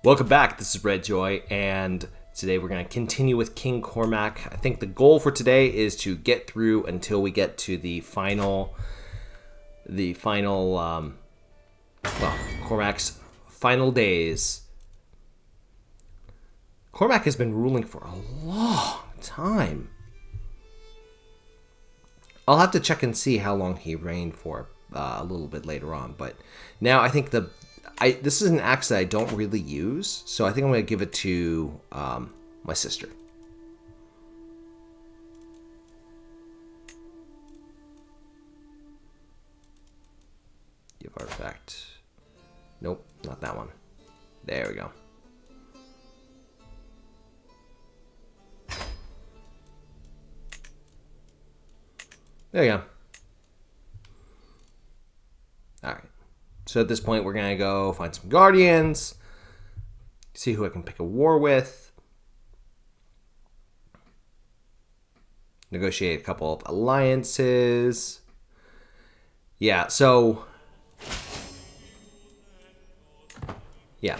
Welcome back. This is Red Joy, and today we're going to continue with King Cormac. I think the goal for today is to get through until we get to the final, Cormac's final days. Cormac has been ruling for a long time. I'll have to check and see how long he reigned for a little bit later on, but now I think this is an axe that I don't really use, so I think I'm going to give it to my sister. Give artifact. Nope, not that one. There we go. There you go. Alright. So at this point, we're going to go find some guardians. See who I can pick a war with. Negotiate a couple of alliances. Yeah, so... yeah.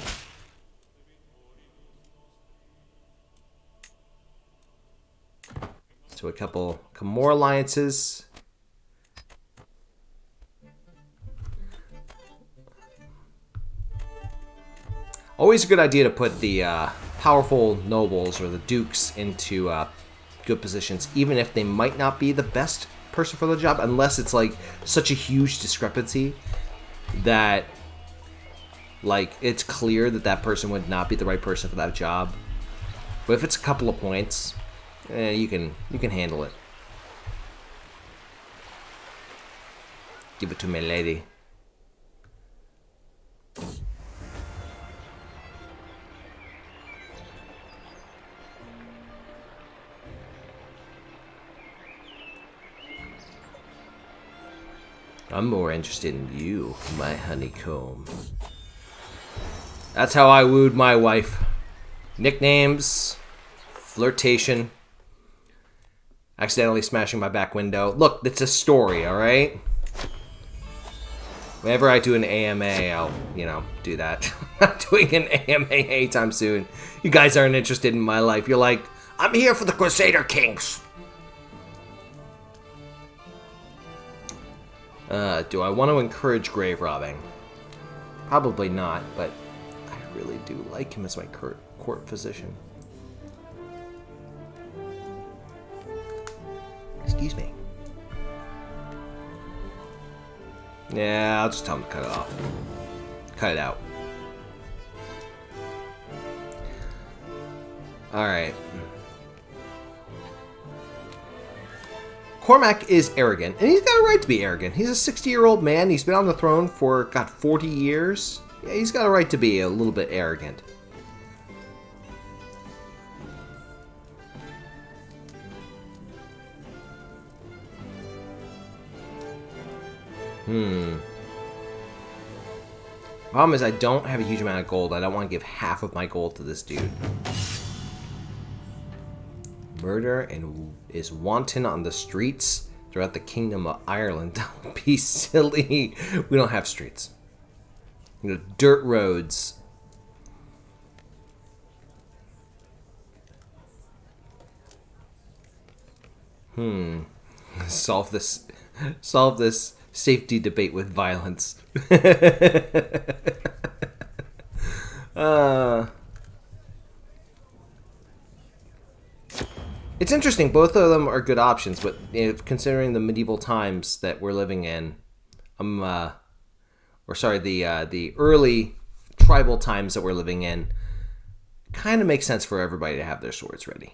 So a couple more alliances. Always a good idea to put the powerful nobles or the dukes into good positions, even if they might not be the best person for the job, unless it's like such a huge discrepancy that like it's clear that that person would not be the right person for that job. But if it's a couple of points, you can handle it. Give it to my lady. I'm more interested in you, my honeycomb. That's how I wooed my wife. Nicknames, flirtation, accidentally smashing my back window. Look, it's a story, alright? Whenever I do an AMA, I'll, do that. I'm not doing an AMA anytime soon. You guys aren't interested in my life. You're like, I'm here for the Crusader Kings. Do I want to encourage grave robbing? Probably not, but I really do like him as my court physician. Excuse me. Yeah, I'll just tell him to cut it off. Cut it out. Alright. Cormac is arrogant, and he's got a right to be arrogant. He's a 60-year-old man. He's been on the throne for, 40 years. Yeah, he's got a right to be a little bit arrogant. Problem is, I don't have a huge amount of gold. I don't want to give half of my gold to this dude. Murder and is wanton on the streets throughout the Kingdom of Ireland. Don't be silly. We don't have streets. Dirt roads. Solve this safety debate with violence. It's interesting. Both of them are good options, but considering the medieval times that we're living in, the early tribal times that we're living in, kind of makes sense for everybody to have their swords ready,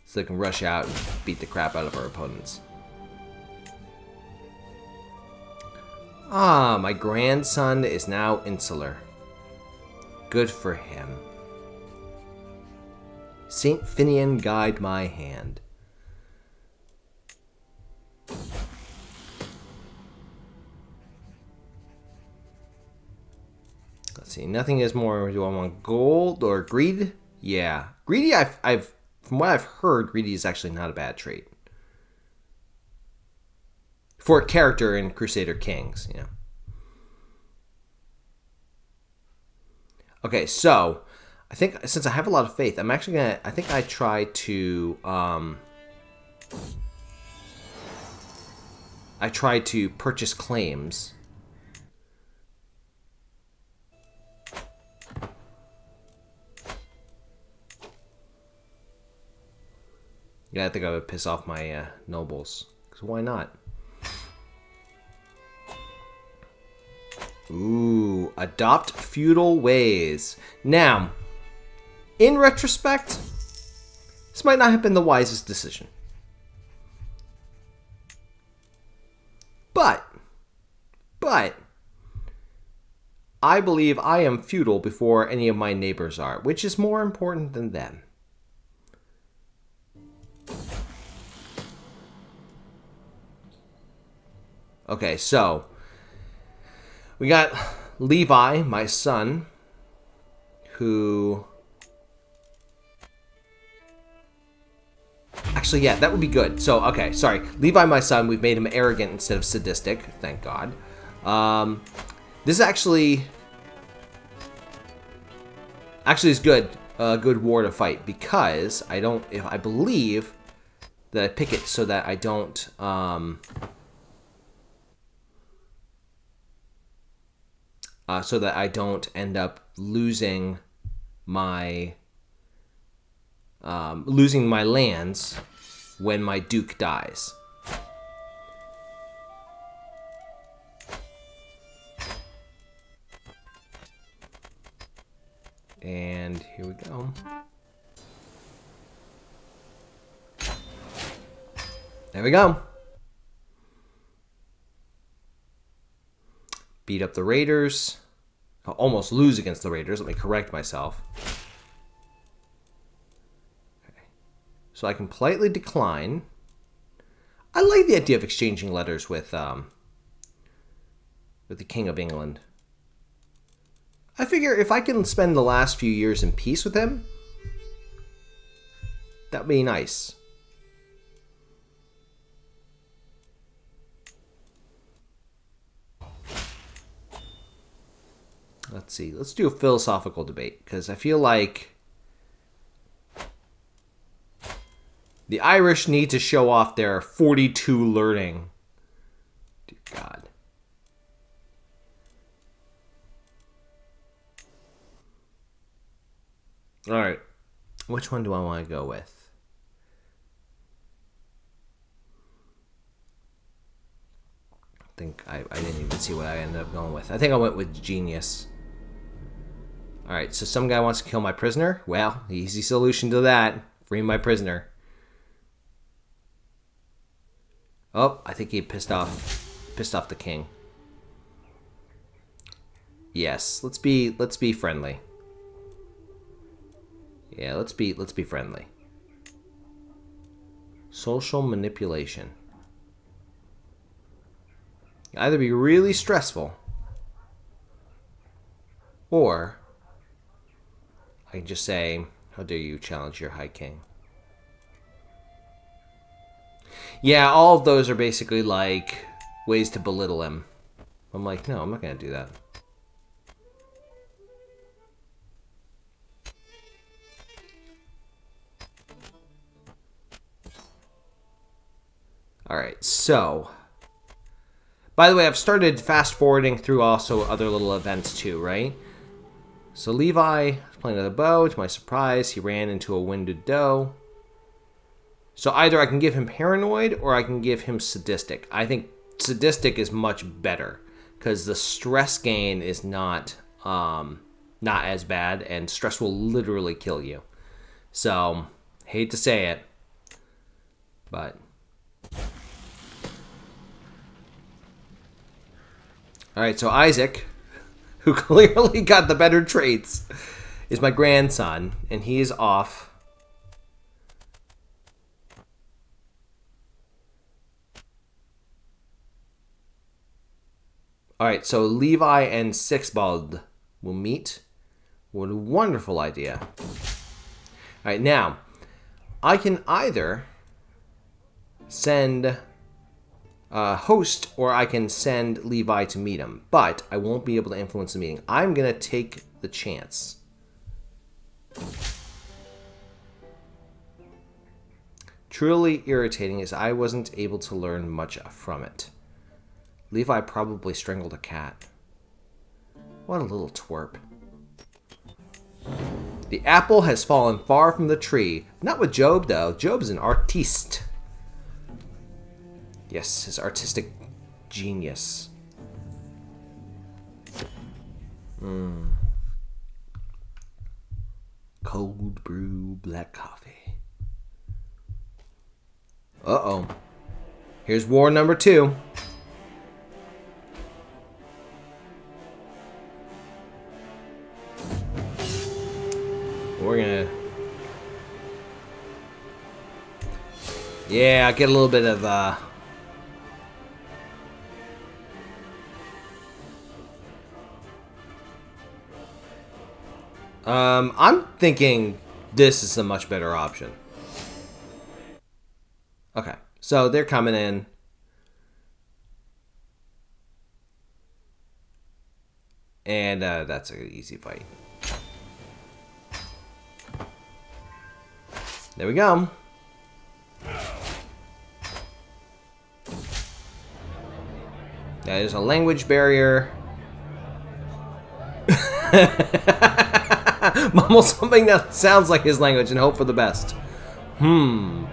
so they can rush out and beat the crap out of our opponents. Ah, my grandson is now insular. Good for him. Saint Finian, guide my hand. Let's see. Nothing is more. Do I want gold or greed? Yeah, greedy. I've from what I've heard, greedy is actually not a bad trait for a character in Crusader Kings. Okay, so I think since I have a lot of faith, I'm actually gonna. I think I try to. I try to purchase claims. Yeah, I think I would piss off my nobles. Because why not? Ooh, adopt feudal ways. Now, in retrospect, this might not have been the wisest decision. But, I believe I am feudal before any of my neighbors are, which is more important than them. Okay, so we got Levi, my son, who... Actually, yeah, that would be good. So, okay, sorry. Levi, my son, we've made him arrogant instead of sadistic. Thank God. This actually is good. A good war to fight because I believe that I pick it so that I don't... so that I don't end up losing my lands when my duke dies. And here we go. There we go. Beat up the Raiders. I'll almost lose against the Raiders. Let me correct myself. Okay. So I can politely decline. I like the idea of exchanging letters with the King of England. I figure if I can spend the last few years in peace with him, that'd be nice. Let's see. Let's do a philosophical debate, because I feel like the Irish need to show off their 42 learning. Dear God. Alright. Which one do I want to go with? I think I didn't even see what I ended up going with. I think I went with genius. Alright, so some guy wants to kill my prisoner. Well, easy solution to that. Free my prisoner. Oh, I think he pissed off the king. Yes, let's be friendly. Yeah, let's be friendly. Social manipulation. Either be really stressful, or I can just say, how dare you challenge your high king? Yeah, all of those are basically like ways to belittle him. I'm like, no, I'm not going to do that. Alright, so... By the way, I've started fast-forwarding through also other little events too, right? So Levi was playing with a bow. To my surprise, he ran into a winded doe. So either I can give him paranoid or I can give him sadistic. I think sadistic is much better because the stress gain is not as bad, and stress will literally kill you. So, hate to say it, but... Alright, so Isaac, who clearly got the better traits, is my grandson, and he is off. Alright, so Levi and Sixbald will meet. What a wonderful idea. Alright, now, I can either send... host, or I can send Levi to meet him, but I won't be able to influence the meeting. I'm going to take the chance. Truly irritating as I wasn't able to learn much from it. Levi probably strangled a cat. What a little twerp. The apple has fallen far from the tree. Not with Job, though. Job's an artiste. Yes, his artistic genius. Cold brew black coffee. Uh-oh. Here's war number 2. We're gonna... Yeah, get a little bit of, I'm thinking this is a much better option. Okay, so they're coming in. And that's an easy fight. There we go. There's a language barrier. Mumble something that sounds like his language and hope for the best. I'm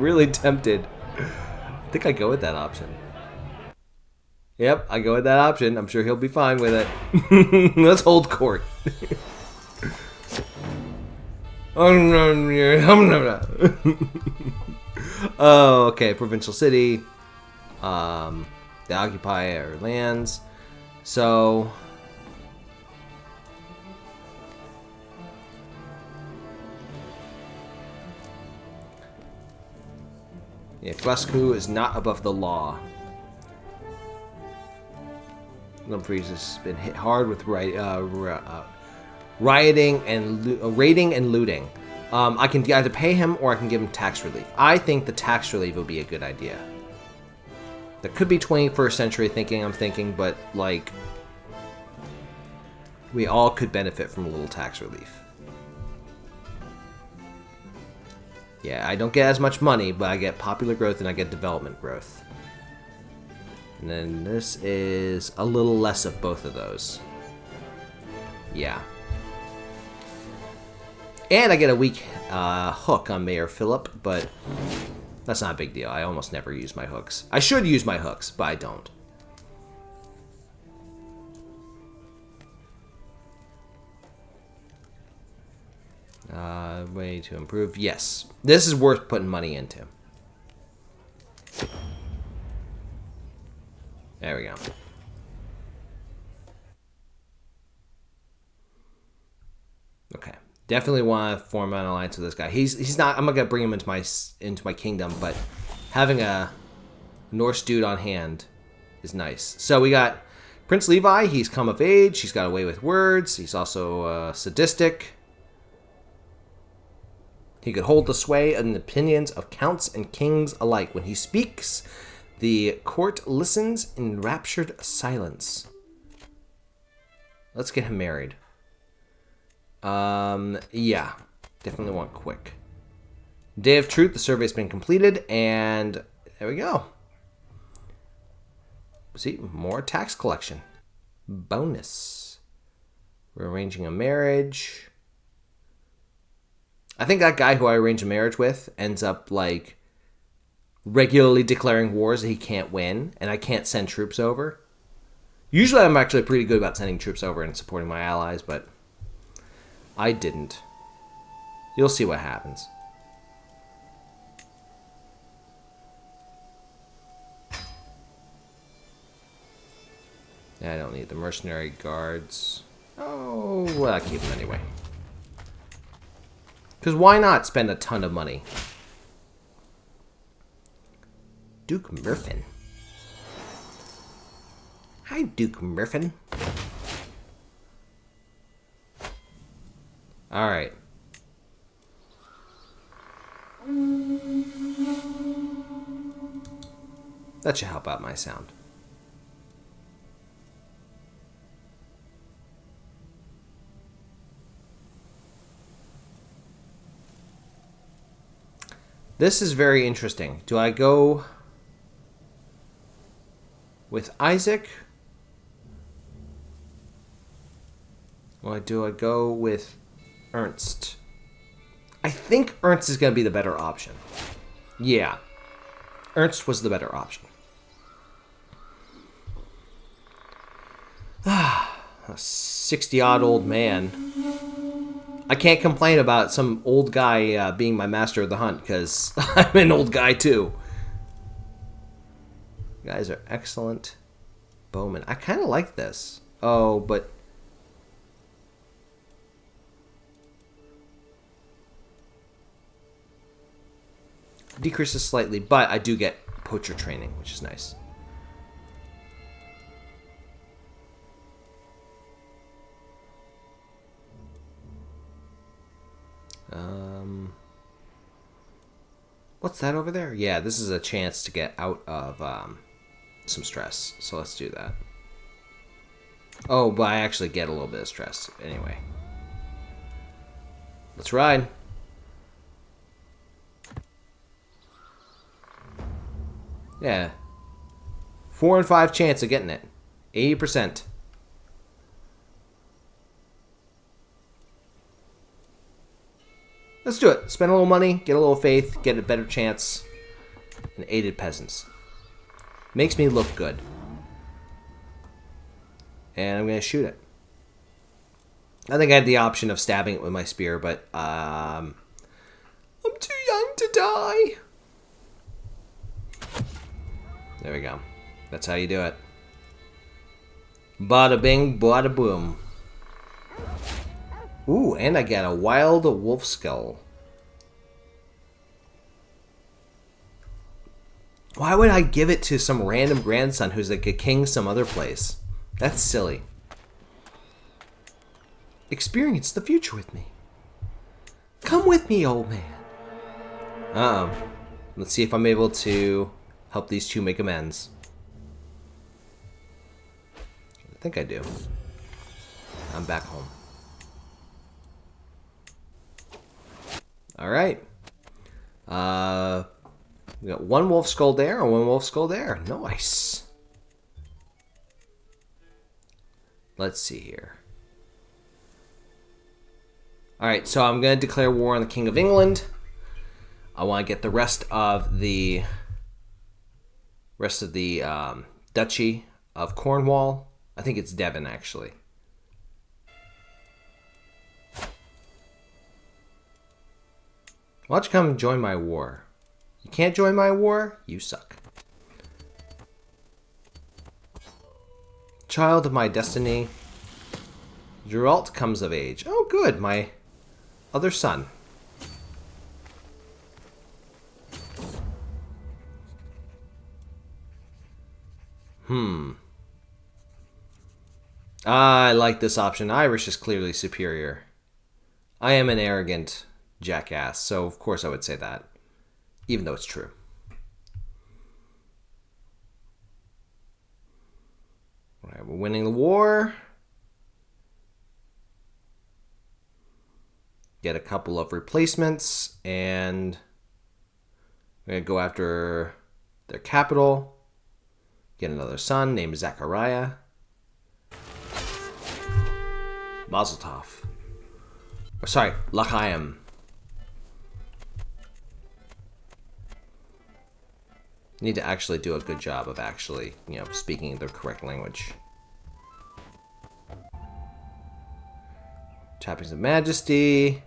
really tempted. I think I go with that option. Yep, I go with that option. I'm sure he'll be fine with it. Let's hold court. Oh, okay. Provincial city. They occupy our lands. So... yeah, Glasgow is not above the law. Dumfries has been hit hard with rioting and raiding and looting. I can either pay him or I can give him tax relief. I think the tax relief would be a good idea. That could be 21st century thinking, I'm thinking, but like we all could benefit from a little tax relief. Yeah, I don't get as much money, but I get popular growth and I get development growth. And then this is a little less of both of those. Yeah. And I get a weak hook on Mayor Philip, but that's not a big deal. I almost never use my hooks. I should use my hooks, but I don't. Way to improve. Yes. This is worth putting money into. There we go. Okay. Definitely want to form an alliance with this guy. He's not... I'm not going to bring him into my kingdom, but having a Norse dude on hand is nice. So we got Prince Levi. He's come of age. He's got a way with words. He's also sadistic. He could hold the sway in the opinions of counts and kings alike. When he speaks, the court listens in enraptured silence. Let's get him married. Yeah. Definitely want quick. Day of Truth, the survey's been completed, and there we go. See, more tax collection. Bonus. We're arranging a marriage. I think that guy who I arrange a marriage with ends up, like, regularly declaring wars that he can't win, and I can't send troops over. Usually I'm actually pretty good about sending troops over and supporting my allies, but I didn't. You'll see what happens. I don't need the mercenary guards. Oh, well, I'll keep them anyway. Because why not spend a ton of money? Duke Murfin. Hi, Duke Murfin. Alright. That should help out my sound. This is very interesting. Do I go with Isaac? Or do I go with Ernst? I think Ernst is going to be the better option. Yeah. Ernst was the better option. A 60-odd old man. I can't complain about some old guy being my master of the hunt, because I'm an old guy too. You guys are excellent bowmen. I kind of like this. Oh, but... decreases slightly, but I do get poacher training, which is nice. What's that over there? Yeah, this is a chance to get out of some stress. So let's do that. Oh, but I actually get a little bit of stress. Anyway. Let's ride. Yeah. 4 and 5 chance of getting it. 80%. Let's do it. Spend a little money, get a little faith, get a better chance. And aided peasants. Makes me look good. And I'm going to shoot it. I think I had the option of stabbing it with my spear, but I'm too young to die. There we go. That's how you do it. Bada bing, bada boom. Ooh, and I got a wild wolf skull. Why would I give it to some random grandson who's like a king some other place? That's silly. Experience the future with me. Come with me, old man. Let's see if I'm able to help these two make amends. I think I do. I'm back home. Alright. We got one wolf skull there and one wolf skull there. Nice. Let's see here. Alright, so I'm going to declare war on the King of England. I want to get the rest of the Duchy of Cornwall. I think it's Devon, actually. Why don't you come join my war? You can't join my war? You suck. Child of my destiny. Geralt comes of age. Oh, good. My other son. I like this option. Irish is clearly superior. I am an arrogant jackass, so of course I would say that, even though it's true. Alright, we're winning the war. Get a couple of replacements, and we're going to go after their capital. Get another son named Zachariah. Mazel tov. Or sorry, L'chaim. Need to actually do a good job of actually, speaking the correct language. Trappings of Majesty.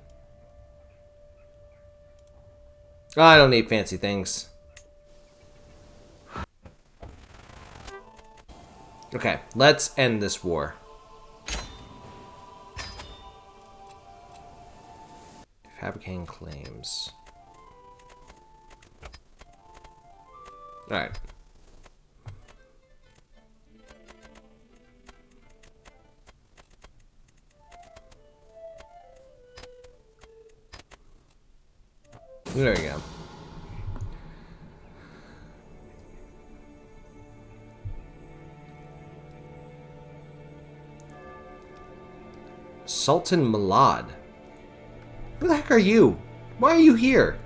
Oh, I don't need fancy things. Okay, let's end this war. Fabricating claims. Alright. There we go. Sultan Malad. Who the heck are you? Why are you here?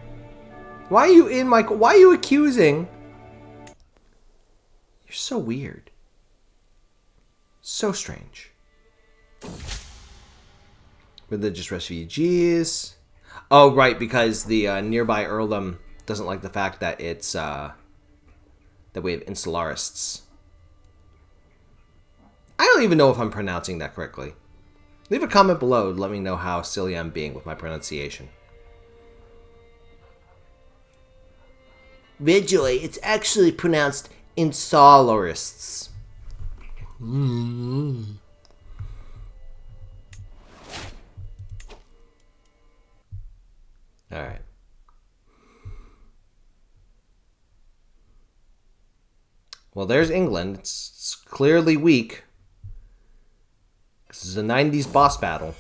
Why are you in my... Why are you accusing? You're so weird. So strange. Religious refugees. Oh, right, because the nearby earldom doesn't like the fact that it's... that we have insularists. I don't even know if I'm pronouncing that correctly. Leave a comment below to let me know how silly I'm being with my pronunciation. Visually, it's actually pronounced insolarists. Alright. Well, there's England. It's clearly weak. This is a 90s boss battle.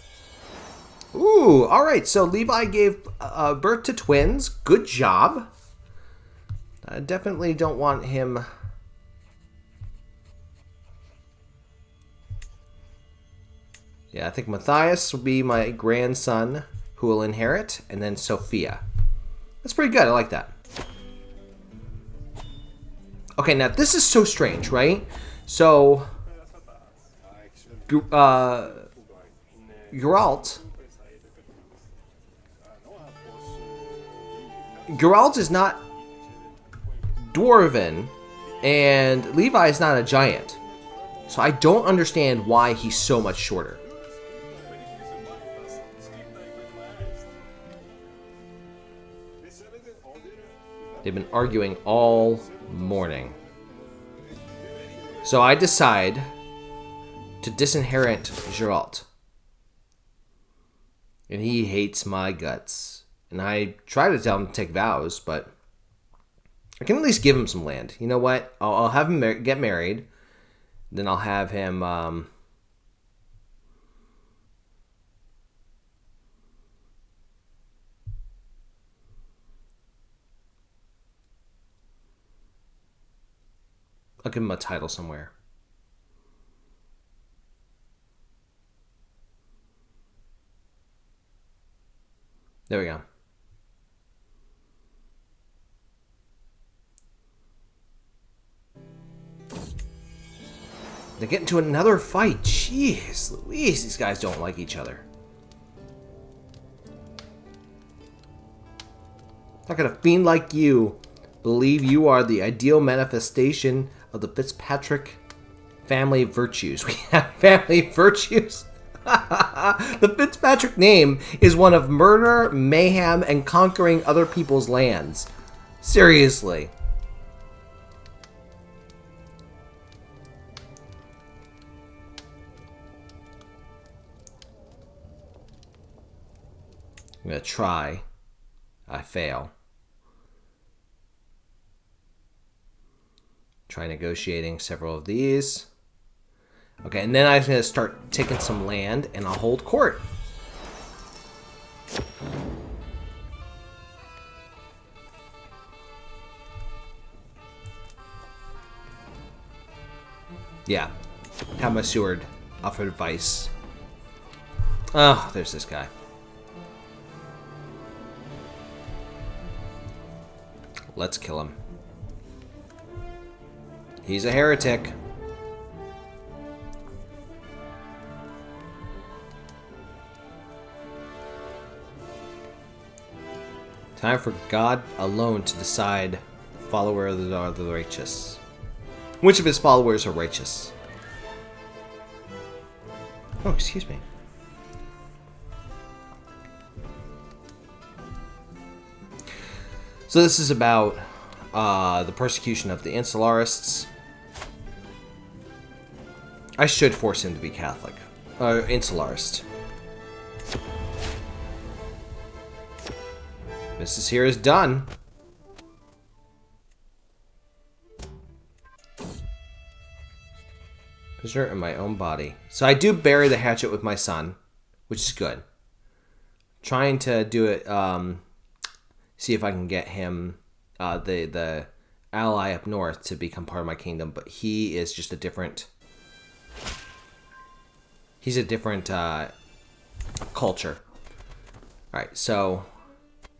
Ooh, alright. So Levi gave birth to twins. Good job. I definitely don't want him... Yeah, I think Matthias will be my grandson who will inherit, and then Sophia. That's pretty good. I like that. Okay, now this is so strange, right? So, Geralt is not dwarven, and Levi is not a giant. So I don't understand why he's so much shorter. They've been arguing all morning. So I decide to disinherit Geralt. And he hates my guts. And I try to tell him to take vows, but I can at least give him some land. You know what? I'll have him get married. Then I'll have him... I'll give him a title somewhere. There we go. They get into another fight. Jeez Louise, these guys don't like each other. How can a fiend like you believe you are the ideal manifestation of the Fitzpatrick family virtues? We have family virtues. The Fitzpatrick name is one of murder, mayhem, and conquering other people's lands. Seriously. I'm going to try. I fail. Try negotiating several of these. Okay, and then I'm going to start taking some land, and I'll hold court. Yeah, have my sword up for advice. Oh, there's this guy. Let's kill him. He's a heretic. Time for God alone to decide followers are the righteous. Which of his followers are righteous? Oh, excuse me. So this is about the persecution of the insularists. I should force him to be Catholic. Insularist. Business here is done. Prisoner in my own body. So I do bury the hatchet with my son, which is good. Trying to do it, see if I can get him, the ally up north, to become part of my kingdom, but he is just a different... He's a different culture. Alright, so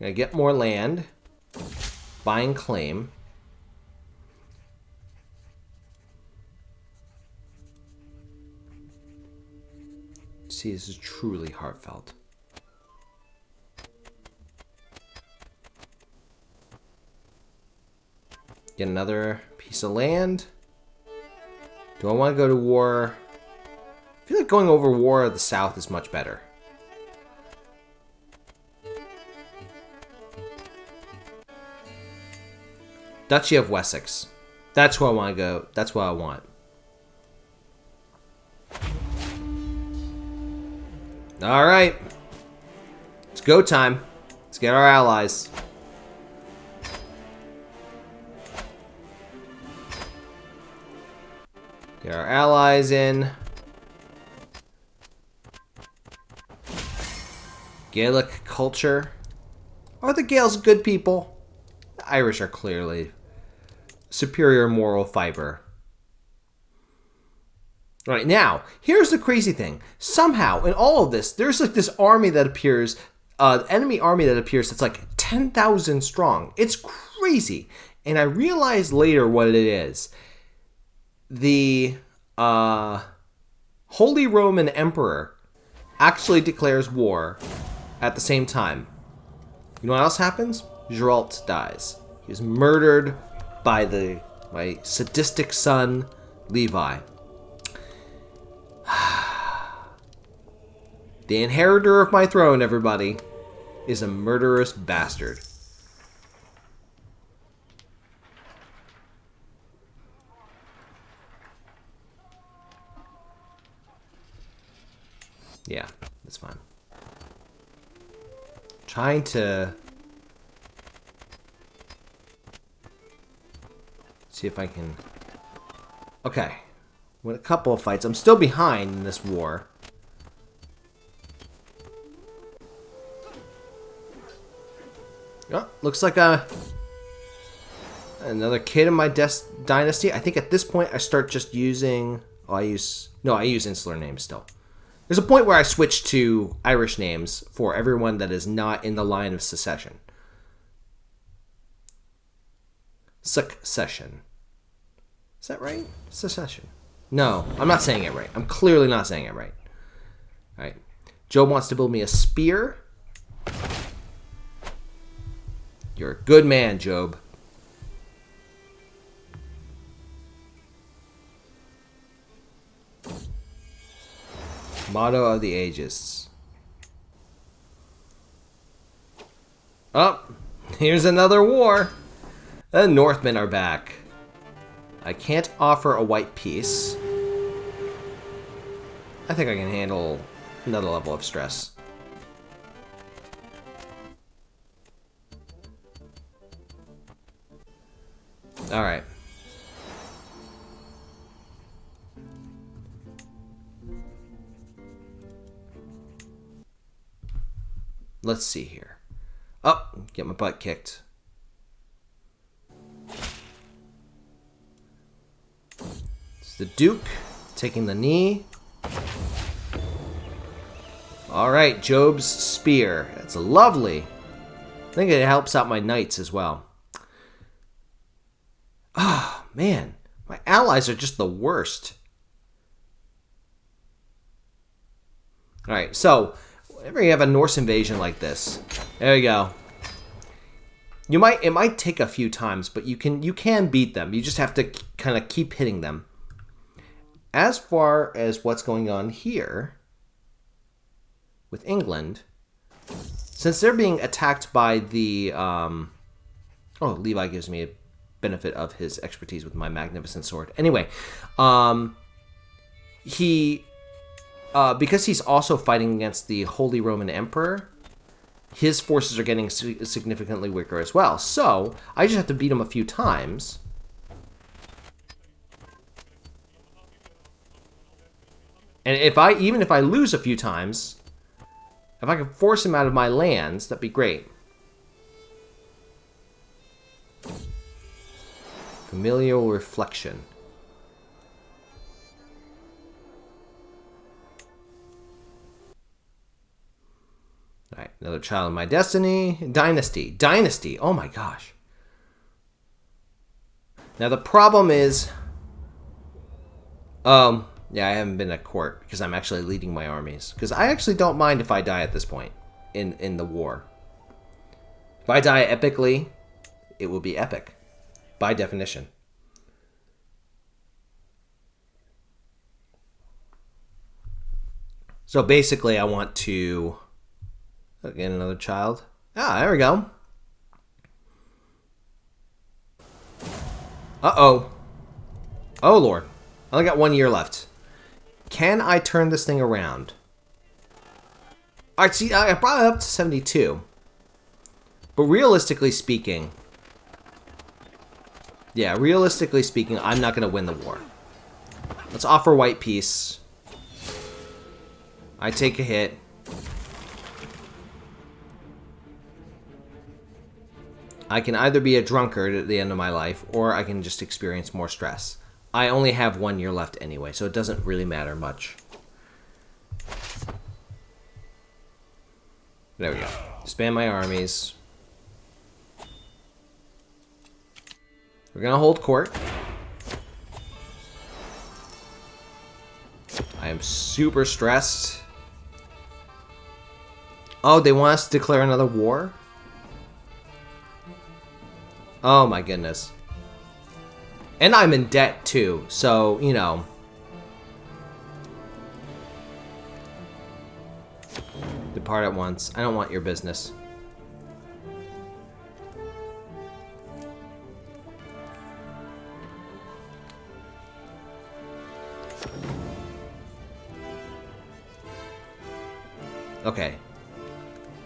I'm going to get more land. buying claim. See, this is truly heartfelt. Get another piece of land. Do I want to go to war? I feel like going over war of the south is much better. Duchy of Wessex. That's where I want to go. That's what I want. All right. It's go time. Let's get our allies. Get our allies in. Gaelic culture. Are the Gaels good people? The Irish are clearly superior moral fiber. All right, now, here's the crazy thing. Somehow, in all of this, there's like this army that appears, enemy army that appears that's like 10,000 strong. It's crazy. And I realized later what it is. The Holy Roman Emperor actually declares war at the same time. You know what else happens? Geralt dies. He was murdered by my sadistic son, Levi. The inheritor of my throne, everybody, is a murderous bastard. Yeah, that's fine. Trying to see if I can... Okay. With a couple of fights. I'm still behind in this war. Oh, looks like another kid in my dynasty. I think at this point I start just using... Oh, I use insular names still. There's a point where I switch to Irish names for everyone that is not in the line of succession. Succession. Is that right? Succession. No, I'm not saying it right. I'm clearly not saying it right. All right. Job wants to build me a spear. You're a good man, Job. Motto of the Aegis. Oh, here's another war. The Northmen are back. I can't offer a white piece. I think I can handle another level of stress. All right. Let's see here. Oh, get my butt kicked. It's the Duke taking the knee. All right, Job's spear. That's lovely. I think it helps out my knights as well. Oh, man. My allies are just the worst. All right, so whenever you have a Norse invasion like this, there you go. It might take a few times, but you can beat them. You just have to kind of keep hitting them. As far as what's going on here with England, since they're being attacked by the Levi gives me a benefit of his expertise with my magnificent sword. Anyway, because he's also fighting against the Holy Roman Emperor, his forces are getting significantly weaker as well. So I just have to beat him a few times. And even if I lose a few times, if I can force him out of my lands, that'd be great. Familial reflection. All right, another child of my destiny. Dynasty. Oh my gosh. Now the problem is... yeah, I haven't been at court because I'm actually leading my armies. Because I actually don't mind if I die at this point in the war. If I die epically, it will be epic. By definition. So basically I want to... Again, another child. Ah, there we go. Uh-oh. Oh, Lord. I only got 1 year left. Can I turn this thing around? Alright, see, I brought it up to 72. But realistically speaking... Yeah, realistically speaking, I'm not going to win the war. Let's offer white peace. I take a hit. I can either be a drunkard at the end of my life, or I can just experience more stress. I only have 1 year left anyway, so it doesn't really matter much. There we go. Expand my armies. We're gonna hold court. I am super stressed. Oh, they want us to declare another war? Oh my goodness. And I'm in debt too, so, you know. Depart at once. I don't want your business. Okay.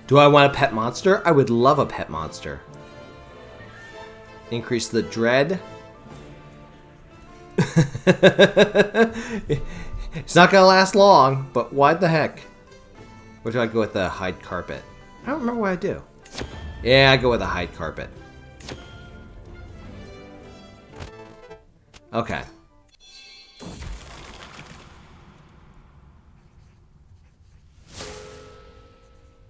Do I want a pet monster? I would love a pet monster. Increase the dread. It's not gonna last long, but why the heck? Or do I go with the hide carpet? I don't remember what I do. Yeah, I go with the hide carpet. Okay.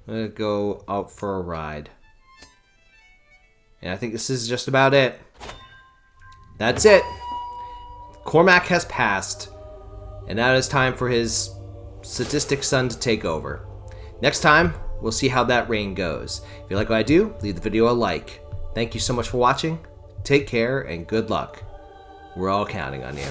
I'm gonna go out for a ride. And I think this is just about it. That's it. Cormac has passed. And now it is time for his sadistic son to take over. Next time, we'll see how that reign goes. If you like what I do, leave the video a like. Thank you so much for watching. Take care and good luck. We're all counting on you.